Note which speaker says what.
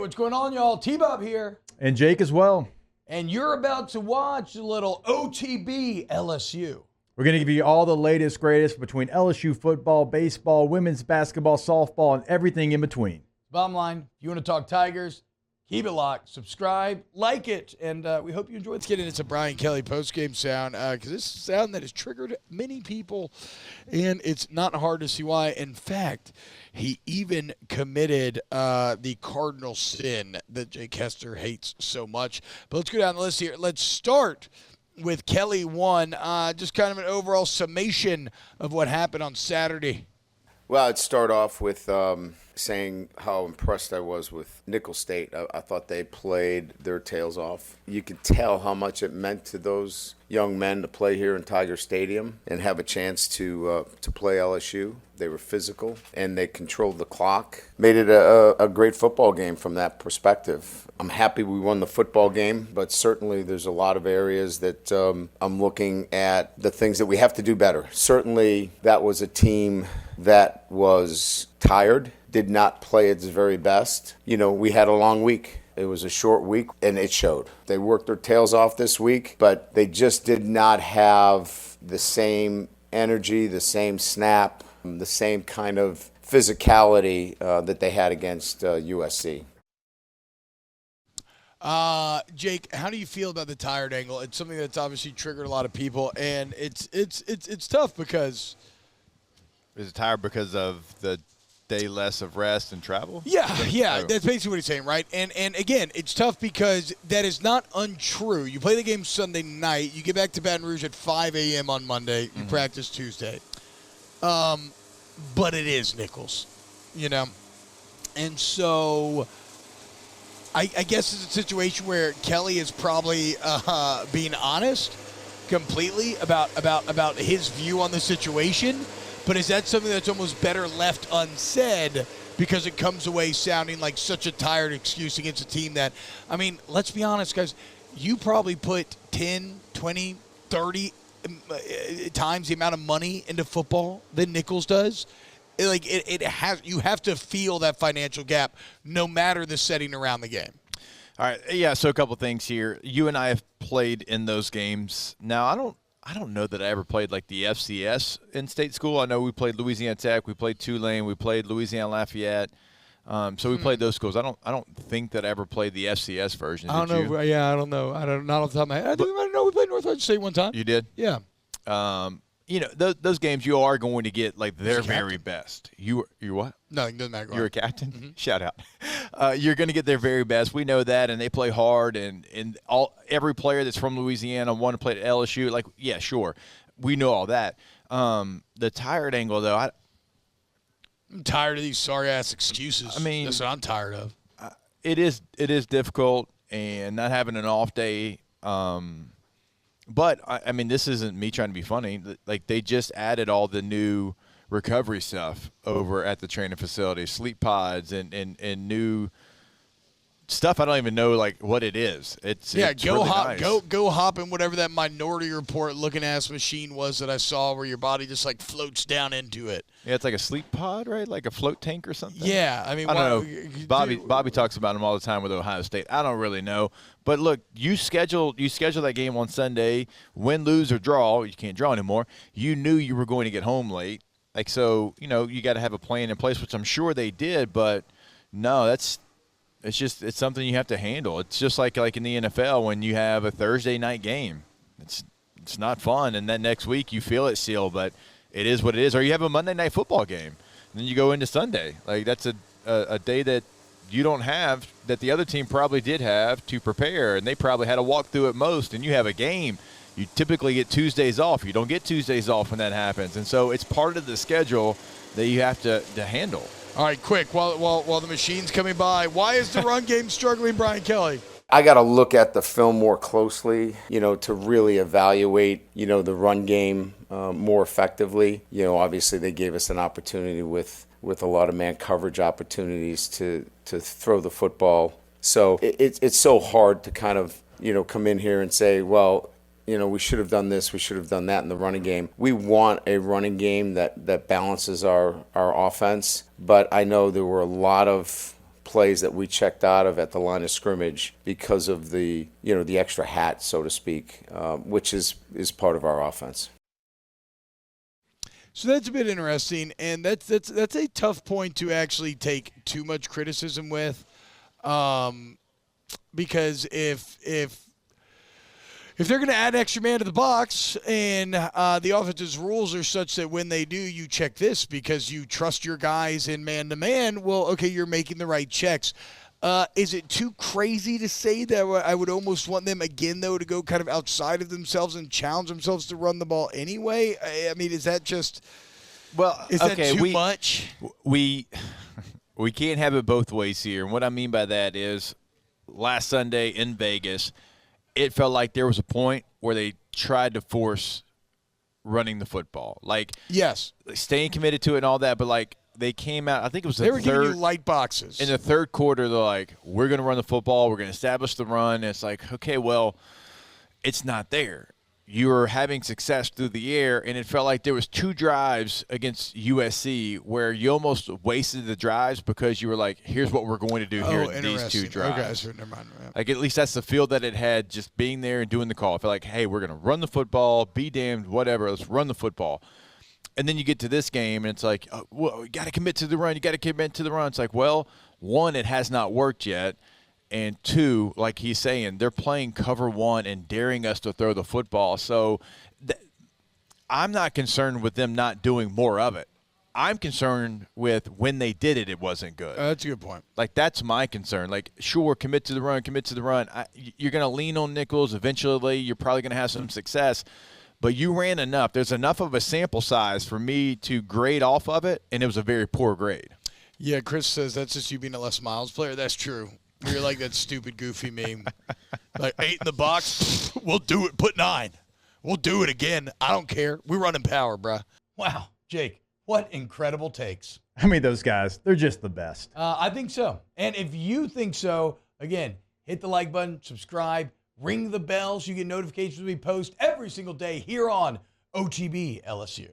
Speaker 1: what's going on, y'all? T-Bob here.
Speaker 2: And Jake as well.
Speaker 1: And you're about to watch a little OTB LSU.
Speaker 2: We're going to give you all the latest, greatest between LSU football, baseball, women's basketball, softball, and everything in between.
Speaker 1: Bottom line, if you want to talk Tigers, keep it locked, subscribe, like it, and we hope you enjoy. Let's get into Brian Kelly postgame sound, because this is a sound that has triggered many people, and it's not hard to see why. In fact, he even committed the cardinal sin that Jake Hester hates so much. But let's go down the list here. Let's start with Kelly 1, just kind of an overall summation of what happened on Saturday.
Speaker 3: Well, I'd start off with saying how impressed I was with Nicholls State. I thought they played their tails off. You could tell how much it meant to those young men to play here in Tiger Stadium and have a chance to play LSU. They were physical, and they controlled the clock. Made it a great football game from that perspective. I'm happy we won the football game, but certainly there's a lot of areas that I'm looking at the things that we have to do better. Certainly that was a team that was tired, did not play its very best. You know, we had a long week. It was a short week, and it showed. They worked their tails off this week, but they just did not have the same energy, the same snap, the same kind of physicality that they had against USC.
Speaker 1: Jake, how do you feel about the tired angle? It's something that's obviously triggered a lot of people, and it's tough because...
Speaker 4: Is it tired because of the day less of rest and travel?
Speaker 1: Yeah, that's basically what he's saying, right? And again, it's tough because that is not untrue. You play the game Sunday night, you get back to Baton Rouge at 5 a.m. on Monday, you practice Tuesday. But it is Nicholls, you know? And so I guess it's a situation where Kelly is probably being honest completely about his view on the situation. But is that something that's almost better left unsaid because it comes away sounding like such a tired excuse against a team that, I mean, let's be honest, guys, you probably put 10, 20, 30 times the amount of money into football than Nicholls does. It has, you have to feel that financial gap no matter the setting around the game.
Speaker 4: All right, yeah, so a couple things here. You and I have played in those games. Now, I don't know that I ever played like the FCS in state school. I know we played Louisiana Tech, we played Tulane, we played Louisiana Lafayette. So we played those schools. I don't think that I ever played the FCS version.
Speaker 1: I don't know. Yeah, I don't know. Not off the top of my head. I know we played Northwestern State one time.
Speaker 4: You did?
Speaker 1: Yeah.
Speaker 4: You know, those games you are going to get like their very best. You're what?
Speaker 1: Nothing, doesn't matter.
Speaker 4: You're a captain? Mm-hmm. Shout out. You're going to get their very best. We know that, and they play hard, and every player that's from Louisiana wanted to play at LSU. Like, yeah, sure. We know all that. The tired angle, though,
Speaker 1: I'm tired of these sorry-ass excuses.
Speaker 4: I mean,
Speaker 1: that's what I'm tired of.
Speaker 4: It is difficult, and not having an off day. But, I mean, this isn't me trying to be funny. Like, they just added all the new recovery stuff over at the training facility, sleep pods and new stuff. I don't even know, like, what it is. It's
Speaker 1: go
Speaker 4: really nice.
Speaker 1: Go hop in whatever that Minority Report looking ass machine was that I saw where your body just, like, floats down into it.
Speaker 4: Yeah, it's like a sleep pod, right? Like a float tank or something?
Speaker 1: Yeah. I mean,
Speaker 4: I don't know. Bobby talks about them all the time with Ohio State. I don't really know. But, look, you schedule that game on Sunday, win, lose, or draw. You can't draw anymore. You knew you were going to get home late. Like, so, you know, you got to have a plan in place, which I'm sure they did. But, no, it's something you have to handle. It's just like in the NFL when you have a Thursday night game. It's not fun. And then next week you feel it still, but it is what it is. Or you have a Monday night football game. And then you go into Sunday. Like, that's a day that you don't have that the other team probably did have to prepare, and they probably had a walkthrough at most, and you have a game. You typically get Tuesdays off. You don't get Tuesdays off when that happens. And so it's part of the schedule that you have to handle.
Speaker 1: All right, quick, while the machine's coming by, why is the run game struggling, Brian Kelly?
Speaker 3: I got to look at the film more closely, you know, to really evaluate, you know, the run game more effectively. You know, obviously they gave us an opportunity with a lot of man coverage opportunities to throw the football. So it's so hard to kind of, you know, come in here and say, well, you know, we should have done this, we should have done that in the running game. We want a running game that balances our offense, but I know there were a lot of plays that we checked out of at the line of scrimmage because of the extra hat, so to speak, which is part of our offense.
Speaker 1: So that's a bit interesting, and that's a tough point to actually take too much criticism with, because if they're going to add extra man to the box and the offense's rules are such that when they do, you check this because you trust your guys in man-to-man, well, okay, you're making the right checks. Is it too crazy to say that I would almost want them again, though, to go kind of outside of themselves and challenge themselves to run the ball anyway? I mean, is that just that too much?
Speaker 4: We can't have it both ways here. And what I mean by that is last Sunday in Vegas, it felt like there was a point where they tried to force running the football. Like,
Speaker 1: yes,
Speaker 4: staying committed to it and all that, but like, they came out, I think it was
Speaker 1: they were giving you light boxes.
Speaker 4: In the third quarter, they're like, we're going to run the football. We're going to establish the run. And it's like, okay, well, it's not there. You were having success through the air, and it felt like there was 2 drives against USC where you almost wasted the drives because you were like, here's what we're going to do here in these 2 drives.
Speaker 1: Okay, so never mind. Yeah.
Speaker 4: Like, at least that's the feel that it had just being there and doing the call. I felt like, hey, we're going to run the football, be damned, whatever. Let's run the football. And then you get to this game, and it's like, well, you got to commit to the run. You got to commit to the run. It's like, well, 1, it has not worked yet. And 2, like he's saying, they're playing cover 1 and daring us to throw the football. So I'm not concerned with them not doing more of it. I'm concerned with when they did it, it wasn't good.
Speaker 1: That's a good point.
Speaker 4: Like, that's my concern. Like, sure, commit to the run. You're going to lean on Nichols. Eventually, you're probably going to have some success. But you ran enough. There's enough of a sample size for me to grade off of it, and it was a very poor grade.
Speaker 1: Yeah, Chris says that's just you being a Les Miles player. That's true. You're like that stupid, goofy meme. Like, 8 in the box, we'll do it. Put 9. We'll do it again. I don't care. We're running power, bruh. Wow, Jake, what incredible takes.
Speaker 2: I mean, those guys, they're just the best.
Speaker 1: I think so. And if you think so, again, hit the like button, subscribe, ring the bell so you get notifications when we post every single day here on OTB LSU.